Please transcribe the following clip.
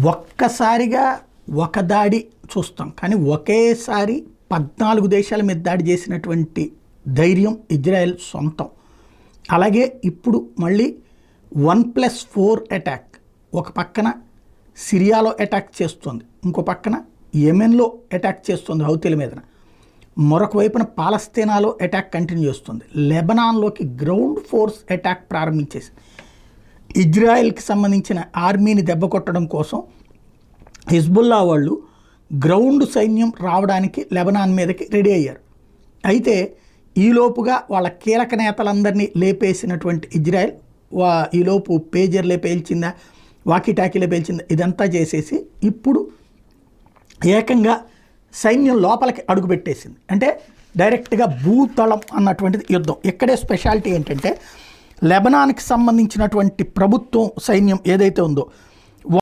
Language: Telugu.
ఒక్కసారిగా ఒక దాడి చూస్తాం, కానీ ఒకేసారి 14 దేశాల మీద దాడి చేసినటువంటి ధైర్యం ఇజ్రాయెల్ సొంతం. అలాగే ఇప్పుడు మళ్ళీ 1+4 అటాక్, ఒక పక్కన సిరియాలో అటాక్ చేస్తుంది, ఇంకో పక్కన యెమెన్లో అటాక్ చేస్తుంది హౌతీల మీదన, మరొక వైపున పాలస్తీనాలో అటాక్ కంటిన్యూ చేస్తుంది, లెబనాన్లోకి గ్రౌండ్ ఫోర్స్ అటాక్ ప్రారంభించేసి ఇజ్రాయెల్కి సంబంధించిన ఆర్మీని దెబ్బ కొట్టడం కోసం హిజ్బుల్లా వాళ్ళు గ్రౌండ్ సైన్యం రావడానికి లెబనాన్ మీదకి రెడీ అయ్యారు. అయితే ఈలోపుగా వాళ్ళ కీలక నేతలందరినీ లేపేసినటువంటి ఇజ్రాయెల్ ఈలోపు పేజర్లే పేల్చిందా, వాకీటాకీలే పేల్చిందా, ఇదంతా చేసేసి ఇప్పుడు ఏకంగా సైన్యం లోపలికి అడుగుపెట్టేసింది. అంటే డైరెక్ట్గా భూతళం అన్నటువంటిది యుద్ధం. ఇక్కడే స్పెషాలిటీ ఏంటంటే లెబనాన్కి సంబంధించినటువంటి ప్రభుత్వం సైన్యం ఏదైతే ఉందో